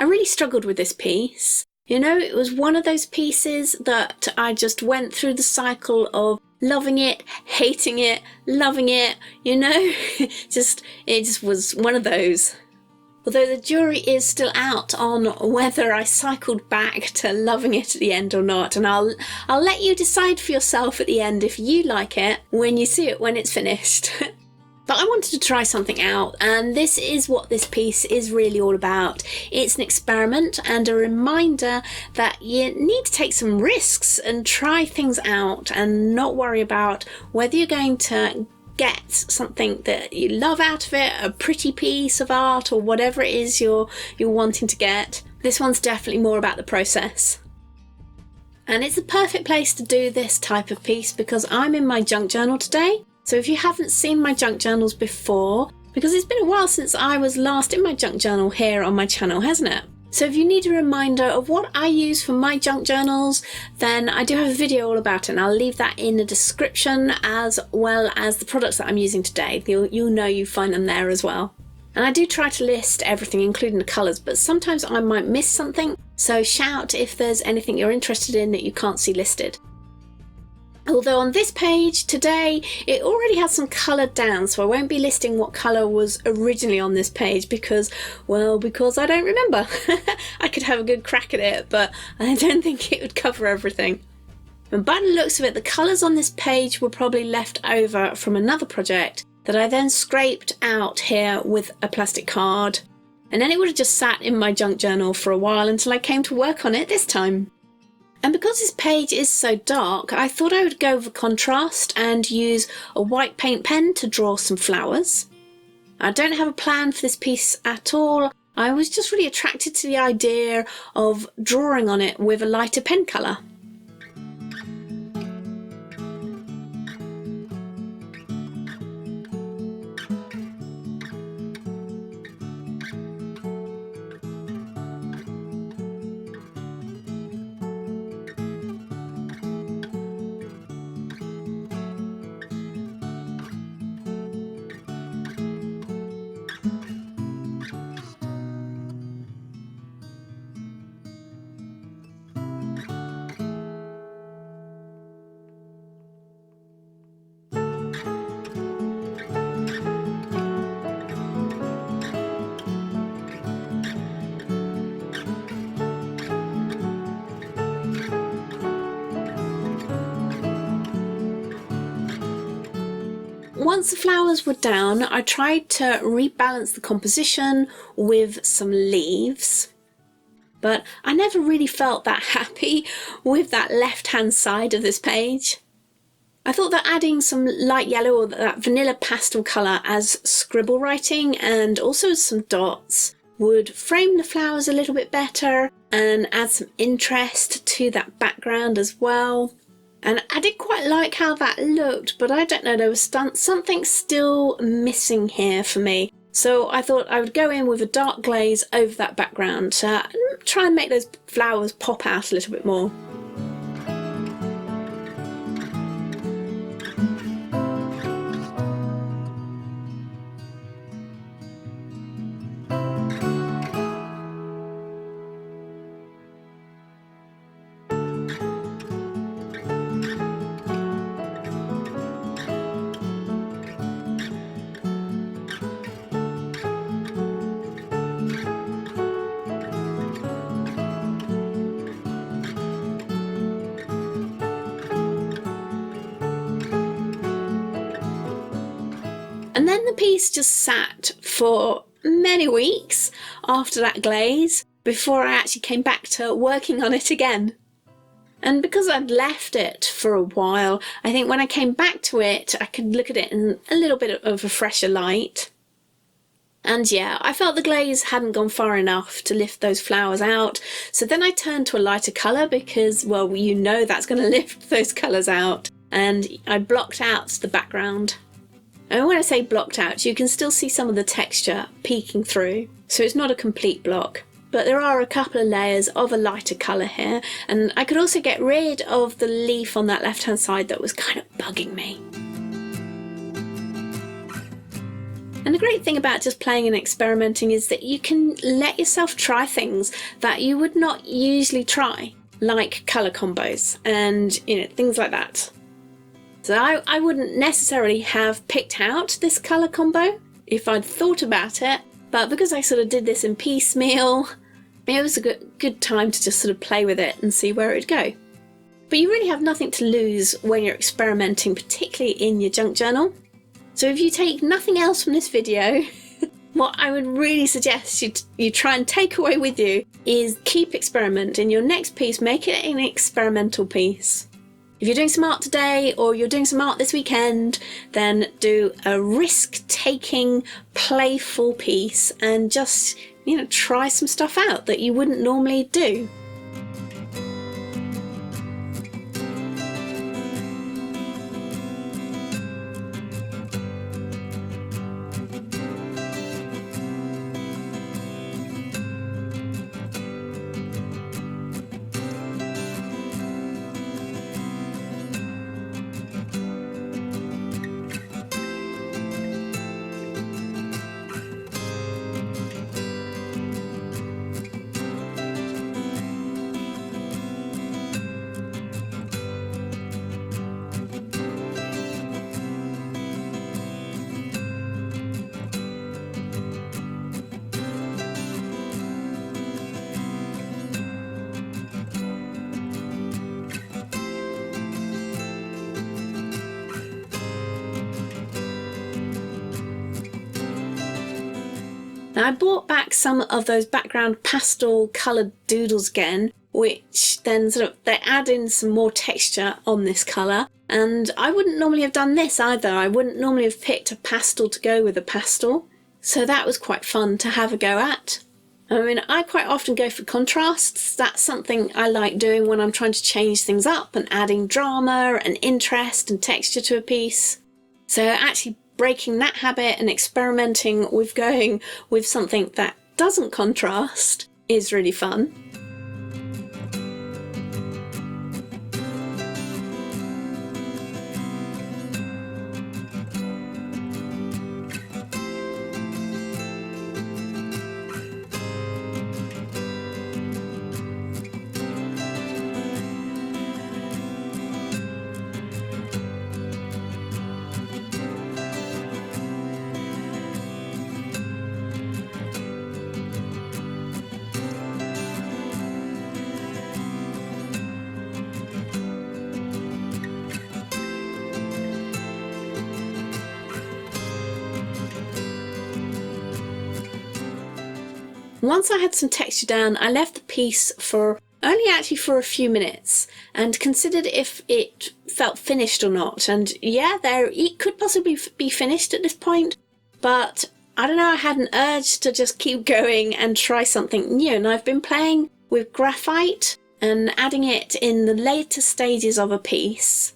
I really struggled with this piece. You know, it was one of those pieces that I just went through the cycle of loving it, hating it, loving it, you know? It just was one of those. Although the jury is still out on whether I cycled back to loving it at the end or not, and I'll let you decide for yourself at the end if you like it when you see it when it's finished. But I wanted to try something out, and this is what this piece is really all about. It's an experiment and a reminder that you need to take some risks and try things out and not worry about whether you're going to get something that you love out of it, a pretty piece of art or whatever it is you're wanting to get. This one's definitely more about the process. And it's a perfect place to do this type of piece because I'm in my junk journal today. So if you haven't seen my junk journals before, because it's been a while since I was last in my junk journal here on my channel, hasn't it? So if you need a reminder of what I use for my junk journals, then I do have a video all about it, and I'll leave that in the description as well as the products that I'm using today. You'll know you find them there as well. And I do try to list everything, including the colours, but sometimes I might miss something, so shout if there's anything you're interested in that you can't see listed. Although on this page today, it already has some colour down, so I won't be listing what colour was originally on this page because I don't remember. I could have a good crack at it, but I don't think it would cover everything. And by the looks of it, the colours on this page were probably left over from another project that I then scraped out here with a plastic card. And then it would have just sat in my junk journal for a while until I came to work on it this time. And because this page is so dark, I thought I would go with contrast and use a white paint pen to draw some flowers. I don't have a plan for this piece at all. I was just really attracted to the idea of drawing on it with a lighter pen colour. Once the flowers were down, I tried to rebalance the composition with some leaves, but I never really felt that happy with that left-hand side of this page. I thought that adding some light yellow or that vanilla pastel colour as scribble writing and also some dots would frame the flowers a little bit better and add some interest to that background as well. And I did quite like how that looked, but I don't know, there was something still missing here for me. So I thought I would go in with a dark glaze over that background to try and make those flowers pop out a little bit more. And then the piece just sat for many weeks after that glaze before I actually came back to working on it again. And because I'd left it for a while, I think when I came back to it, I could look at it in a little bit of a fresher light. And yeah, I felt the glaze hadn't gone far enough to lift those flowers out. So then I turned to a lighter colour because, well, you know that's going to lift those colours out. And I blocked out the background. And when I say blocked out, you can still see some of the texture peeking through. So it's not a complete block. But there are a couple of layers of a lighter colour here. And I could also get rid of the leaf on that left-hand side that was kind of bugging me. And the great thing about just playing and experimenting is that you can let yourself try things that you would not usually try, like colour combos and things like that. So I wouldn't necessarily have picked out this colour combo if I'd thought about it, but because I sort of did this in piecemeal, it was a good time to just sort of play with it and see where it would go. But you really have nothing to lose when you're experimenting, particularly in your junk journal. So if you take nothing else from this video, what I would really suggest you try and take away with you is keep experimenting. Your next piece, make it an experimental piece. If you're doing some art today or you're doing some art this weekend, then do a risk-taking, playful piece and just, try some stuff out that you wouldn't normally do. Now I bought back some of those background pastel coloured doodles again, which then they add in some more texture on this colour. And I wouldn't normally have done this either. I wouldn't normally have picked a pastel to go with a pastel. So that was quite fun to have a go at. I mean, I quite often go for contrasts. That's something I like doing when I'm trying to change things up and adding drama and interest and texture to a piece. So actually breaking that habit and experimenting with going with something that doesn't contrast is really fun. Once I had some texture down, I left the piece for only for a few minutes and considered if it felt finished or not. And yeah, it could possibly be finished at this point, but I don't know, I had an urge to just keep going and try something new. And I've been playing with graphite and adding it in the later stages of a piece.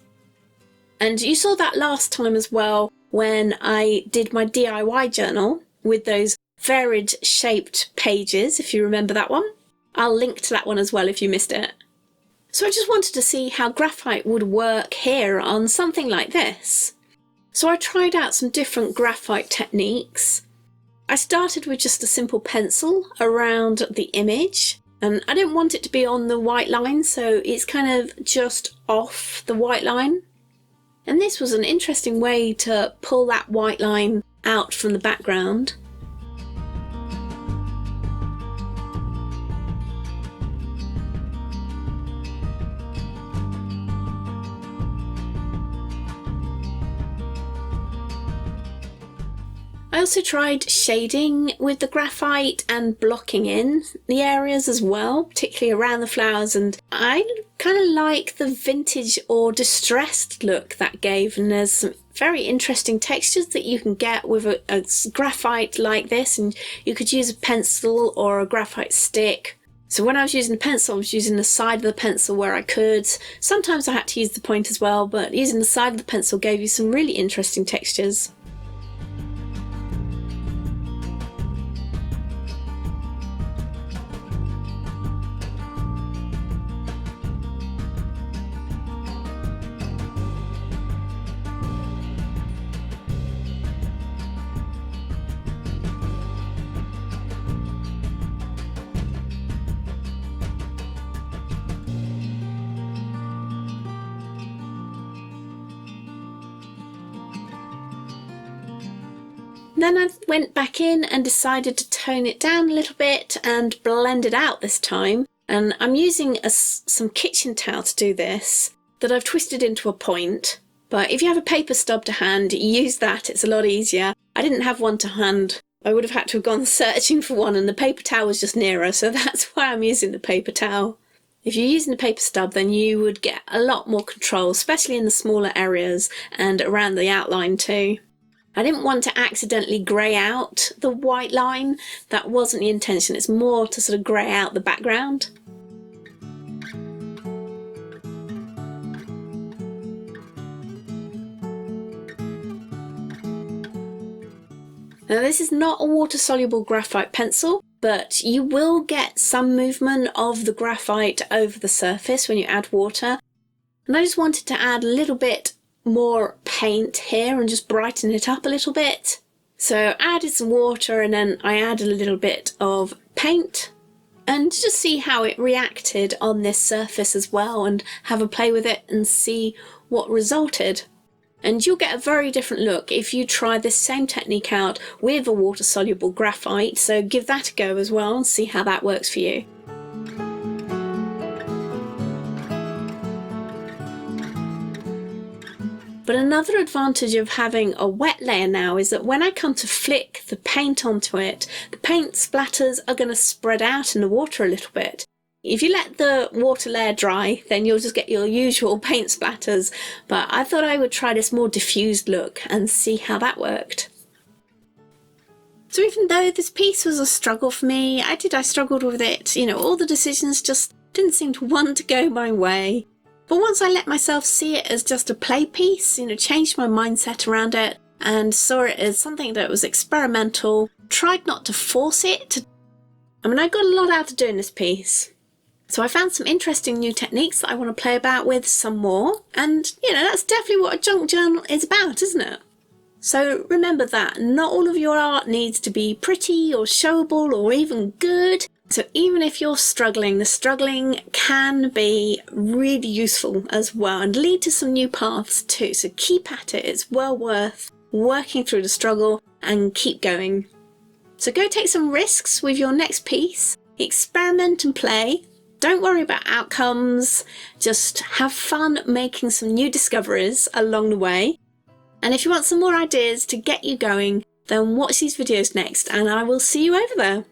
And you saw that last time as well when I did my DIY journal with those varied shaped pages, if you remember that one. I'll link to that one as well if you missed it. So I just wanted to see how graphite would work here on something like this. So I tried out some different graphite techniques. I started with just a simple pencil around the image, and I didn't want it to be on the white line, so it's kind of just off the white line. And this was an interesting way to pull that white line out from the background. I also tried shading with the graphite and blocking in the areas as well, particularly around the flowers, and I kind of like the vintage or distressed look that gave, and there's some very interesting textures that you can get with a graphite like this, and you could use a pencil or a graphite stick. So when I was using the pencil, I was using the side of the pencil where I could. Sometimes I had to use the point as well, but using the side of the pencil gave you some really interesting textures. Then I went back in and decided to tone it down a little bit and blend it out this time. And I'm using some kitchen towel to do this that I've twisted into a point. But if you have a paper stub to hand, use that, it's a lot easier. I didn't have one to hand. I would have had to have gone searching for one, and the paper towel was just nearer, so that's why I'm using the paper towel. If you're using the paper stub, then you would get a lot more control, especially in the smaller areas and around the outline too. I didn't want to accidentally grey out the white line. That wasn't the intention, it's more to sort of grey out the background. Now this is not a water-soluble graphite pencil, but you will get some movement of the graphite over the surface when you add water. And I just wanted to add a little bit more paint here and just brighten it up a little bit. So I added some water and then I added a little bit of paint and just see how it reacted on this surface as well, and have a play with it and see what resulted. And you'll get a very different look if you try this same technique out with a water-soluble graphite, so give that a go as well and see how that works for you. But another advantage of having a wet layer now is that when I come to flick the paint onto it, the paint splatters are going to spread out in the water a little bit. If you let the water layer dry, then you'll just get your usual paint splatters, but I thought I would try this more diffused look and see how that worked. So even though this piece was a struggle for me, I struggled with it, all the decisions just didn't seem to want to go my way. But once I let myself see it as just a play piece, changed my mindset around it and saw it as something that was experimental, tried not to force it. I got a lot out of doing this piece. So I found some interesting new techniques that I want to play about with some more. And, that's definitely what a junk journal is about, isn't it? So remember that not all of your art needs to be pretty or showable or even good. So even if you're struggling, the struggling can be really useful as well and lead to some new paths too. So keep at it. It's well worth working through the struggle and keep going. So go take some risks with your next piece. Experiment and play. Don't worry about outcomes. Just have fun making some new discoveries along the way. And if you want some more ideas to get you going, then watch these videos next and I will see you over there.